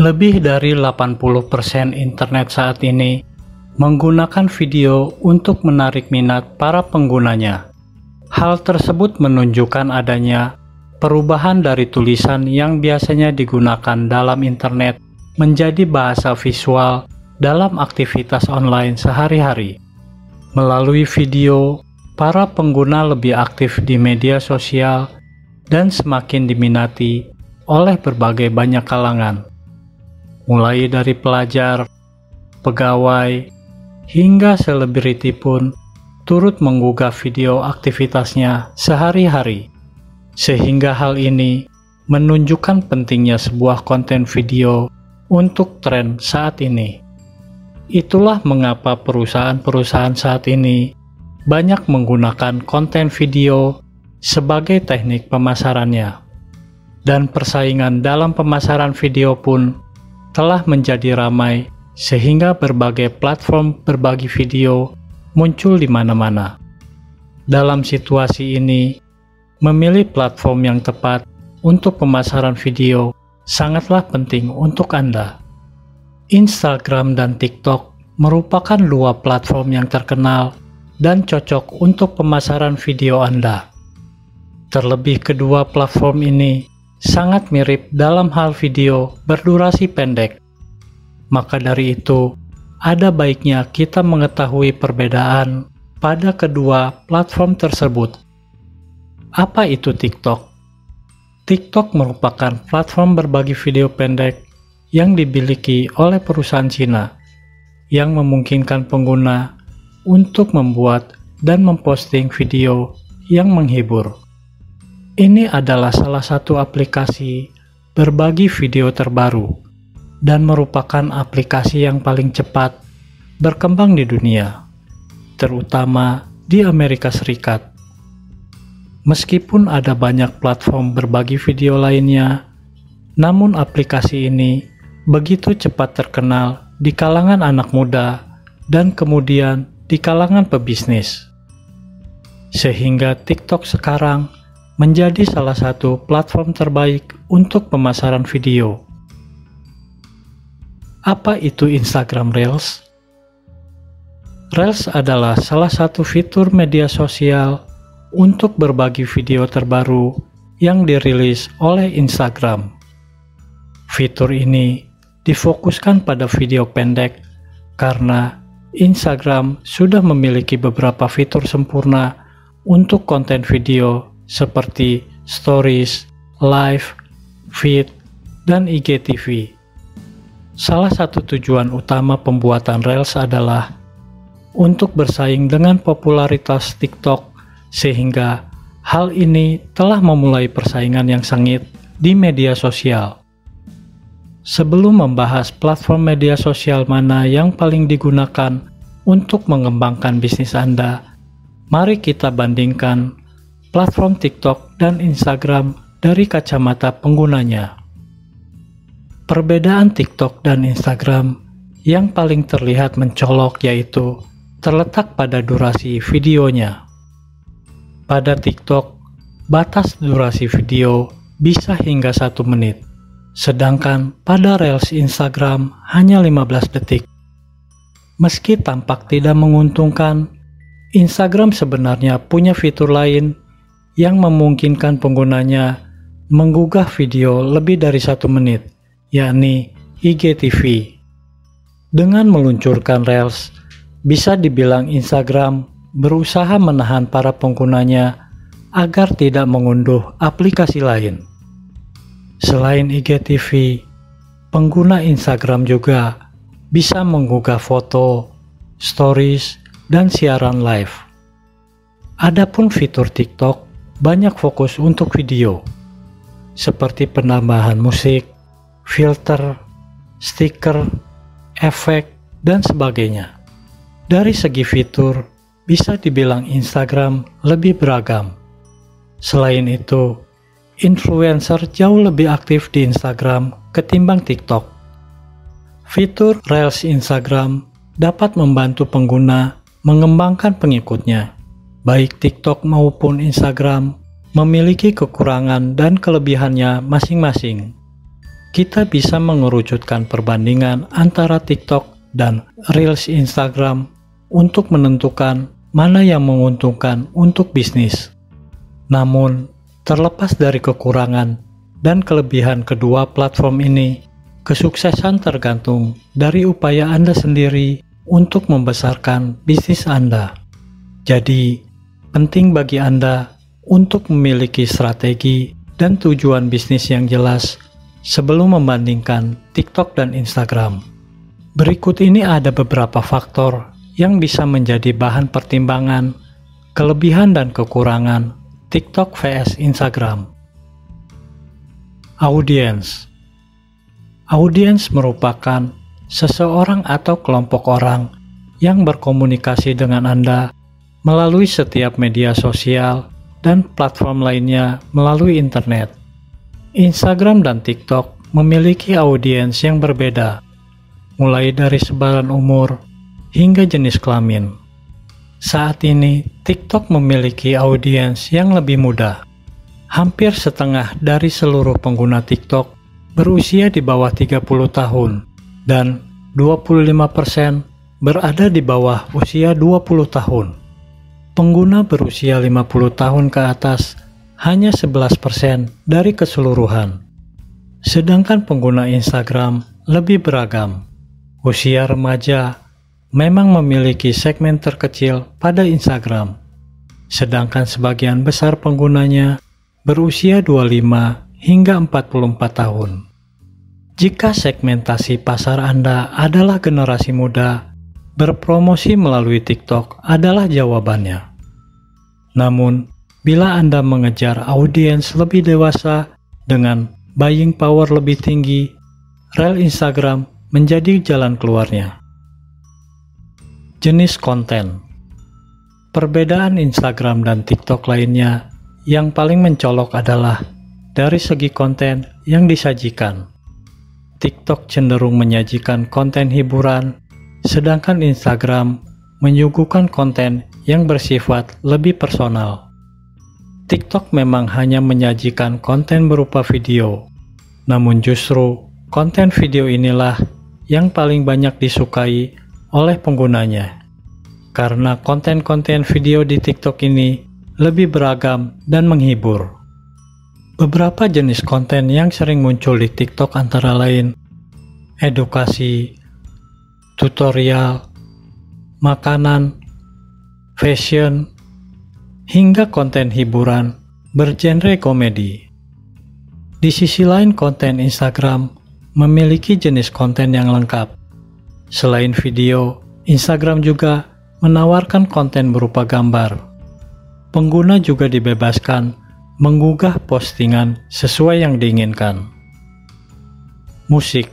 Lebih dari 80% internet saat ini menggunakan video untuk menarik minat para penggunanya. Hal tersebut menunjukkan adanya perubahan dari tulisan yang biasanya digunakan dalam internet menjadi bahasa visual dalam aktivitas online sehari-hari. Melalui video, para pengguna lebih aktif di media sosial dan semakin diminati oleh berbagai banyak kalangan, mulai dari pelajar, pegawai, hingga selebriti pun turut menggugah video aktivitasnya sehari-hari. Sehingga hal ini menunjukkan pentingnya sebuah konten video untuk tren saat ini. Itulah mengapa perusahaan-perusahaan saat ini banyak menggunakan konten video sebagai teknik pemasarannya. Dan persaingan dalam pemasaran video pun telah menjadi ramai sehingga berbagai platform berbagi video muncul di mana-mana. Dalam situasi ini, memilih platform yang tepat untuk pemasaran video sangatlah penting untuk Anda. Instagram dan TikTok merupakan dua platform yang terkenal dan cocok untuk pemasaran video Anda. Terlebih kedua platform ini sangat mirip dalam hal video berdurasi pendek. Maka dari itu, ada baiknya kita mengetahui perbedaan pada kedua platform tersebut. Apa itu TikTok? TikTok merupakan platform berbagi video pendek yang dimiliki oleh perusahaan Cina yang memungkinkan pengguna untuk membuat dan memposting video yang menghibur. Ini adalah salah satu aplikasi berbagi video terbaru dan merupakan aplikasi yang paling cepat berkembang di dunia, terutama di Amerika Serikat. Meskipun ada banyak platform berbagi video lainnya, namun aplikasi ini begitu cepat terkenal di kalangan anak muda dan kemudian di kalangan pebisnis. Sehingga TikTok sekarang menjadi salah satu platform terbaik untuk pemasaran video. Apa itu Instagram Reels? Reels adalah salah satu fitur media sosial untuk berbagi video terbaru yang dirilis oleh Instagram. Fitur ini difokuskan pada video pendek karena Instagram sudah memiliki beberapa fitur sempurna untuk konten video seperti Stories, Live, Feed, dan IGTV. Salah satu tujuan utama pembuatan Reels adalah untuk bersaing dengan popularitas TikTok, sehingga hal ini telah memulai persaingan yang sengit di media sosial. Sebelum membahas platform media sosial mana yang paling digunakan untuk mengembangkan bisnis Anda, mari kita bandingkan platform TikTok dan Instagram dari kacamata penggunanya. Perbedaan TikTok dan Instagram yang paling terlihat mencolok yaitu terletak pada durasi videonya. Pada TikTok, batas durasi video bisa hingga 1 menit, sedangkan pada Reels Instagram hanya 15 detik. Meski tampak tidak menguntungkan, Instagram sebenarnya punya fitur lain yang memungkinkan penggunanya menggugah video lebih dari 1 menit, yakni IGTV. Dengan meluncurkan Reels, bisa dibilang Instagram berusaha menahan para penggunanya agar tidak mengunduh aplikasi lain. Selain IGTV, pengguna Instagram juga bisa menggugah foto, stories, dan siaran live. Adapun fitur TikTok banyak fokus untuk video, seperti penambahan musik, filter, stiker, efek, dan sebagainya. Dari segi fitur, bisa dibilang Instagram lebih beragam. Selain itu, influencer jauh lebih aktif di Instagram ketimbang TikTok. Fitur Reels Instagram dapat membantu pengguna mengembangkan pengikutnya. Baik TikTok maupun Instagram memiliki kekurangan dan kelebihannya masing-masing. kita bisa mengerucutkan perbandingan antara TikTok dan Reels Instagram untuk menentukan mana yang menguntungkan untuk bisnis. Namun, terlepas dari kekurangan dan kelebihan kedua platform ini, kesuksesan tergantung dari upaya Anda sendiri untuk membesarkan bisnis Anda. Jadi, penting bagi Anda untuk memiliki strategi dan tujuan bisnis yang jelas sebelum membandingkan TikTok dan Instagram. Berikut ini ada beberapa faktor yang bisa menjadi bahan pertimbangan kelebihan dan kekurangan TikTok vs Instagram. Audiens. Audiens merupakan seseorang atau kelompok orang yang berkomunikasi dengan Anda melalui setiap media sosial dan platform lainnya melalui internet. Instagram dan TikTok memiliki audiens yang berbeda, mulai dari sebaran umur hingga jenis kelamin. Saat ini, TikTok memiliki audiens yang lebih muda. Hampir setengah dari seluruh pengguna TikTok berusia di bawah 30 tahun dan 25% berada di bawah usia 20 tahun. Pengguna berusia 50 tahun ke atas hanya 11% dari keseluruhan. Sedangkan pengguna Instagram lebih beragam. Usia remaja memang memiliki segmen terkecil pada Instagram, sedangkan sebagian besar penggunanya berusia 25 hingga 44 tahun. Jika segmentasi pasar Anda adalah generasi muda, berpromosi melalui TikTok adalah jawabannya. Namun, bila Anda mengejar audiens lebih dewasa dengan buying power lebih tinggi, Reel Instagram menjadi jalan keluarnya. Jenis konten. Perbedaan Instagram dan TikTok lainnya yang paling mencolok adalah dari segi konten yang disajikan. TikTok cenderung menyajikan konten hiburan, sedangkan Instagram menyuguhkan konten yang bersifat lebih personal. TikTok memang hanya menyajikan konten berupa video, namun justru konten video inilah yang paling banyak disukai oleh penggunanya. Karena konten-konten video di TikTok ini lebih beragam dan menghibur. Beberapa jenis konten yang sering muncul di TikTok antara lain edukasi, tutorial, makanan, fashion, hingga konten hiburan bergenre komedi. Di sisi lain, konten Instagram memiliki jenis konten yang lengkap. Selain video, Instagram juga menawarkan konten berupa gambar. Pengguna juga dibebaskan menggugah postingan sesuai yang diinginkan. Musik.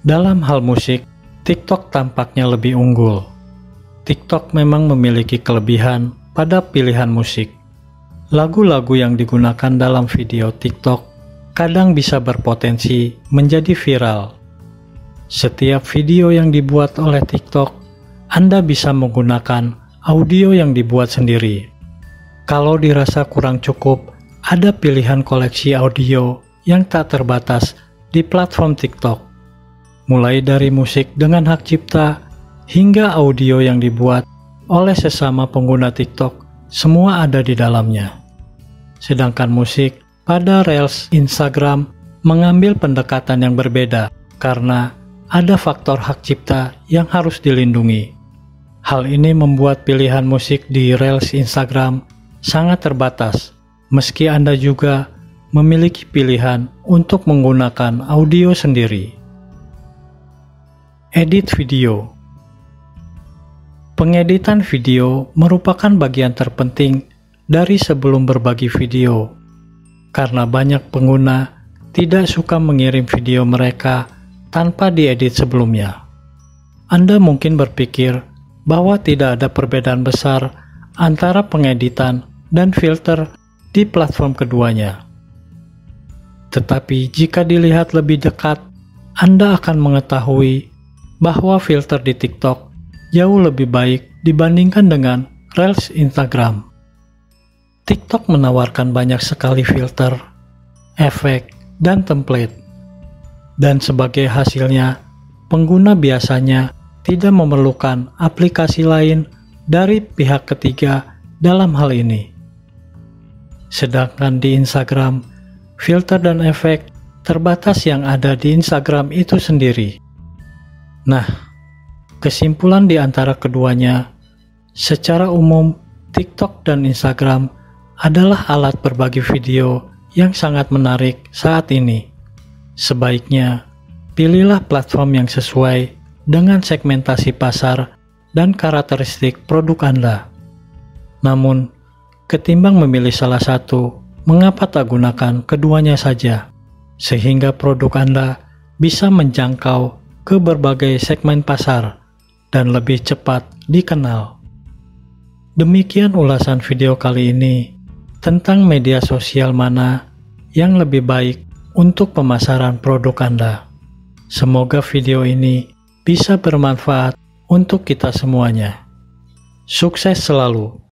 Dalam hal musik, TikTok tampaknya lebih unggul. TikTok memang memiliki kelebihan pada pilihan musik. Lagu-lagu yang digunakan dalam video TikTok kadang bisa berpotensi menjadi viral. Setiap video yang dibuat oleh TikTok, Anda bisa menggunakan audio yang dibuat sendiri. Kalau dirasa kurang cukup, ada pilihan koleksi audio yang tak terbatas di platform TikTok. Mulai dari musik dengan hak cipta hingga audio yang dibuat oleh sesama pengguna TikTok, semua ada di dalamnya. Sedangkan musik pada Reels Instagram mengambil pendekatan yang berbeda karena ada faktor hak cipta yang harus dilindungi. Hal ini membuat pilihan musik di Reels Instagram sangat terbatas, meski Anda juga memiliki pilihan untuk menggunakan audio sendiri. Edit video. Pengeditan video merupakan bagian terpenting dari sebelum berbagi video, karena banyak pengguna tidak suka mengirim video mereka tanpa diedit sebelumnya. Anda mungkin berpikir bahwa tidak ada perbedaan besar antara pengeditan dan filter di platform keduanya. Tetapi jika dilihat lebih dekat, Anda akan mengetahui bahwa filter di TikTok jauh lebih baik dibandingkan dengan Reels Instagram. TikTok menawarkan banyak sekali filter, efek, dan template Dan sebagai hasilnya, pengguna biasanya tidak memerlukan aplikasi lain dari pihak ketiga dalam hal ini. Sedangkan di Instagram, filter dan efek terbatas yang ada di Instagram itu sendiri. Nah, kesimpulan di antara keduanya, secara umum TikTok dan Instagram adalah alat berbagi video yang sangat menarik saat ini. Sebaiknya, pilihlah platform yang sesuai dengan segmentasi pasar dan karakteristik produk Anda. Namun, ketimbang memilih salah satu, mengapa tak gunakan keduanya saja, sehingga produk Anda bisa menjangkau ke berbagai segmen pasar dan lebih cepat dikenal. Demikian ulasan video kali ini tentang media sosial mana yang lebih baik untuk pemasaran produk Anda. Semoga video ini bisa bermanfaat untuk kita semuanya. Sukses selalu!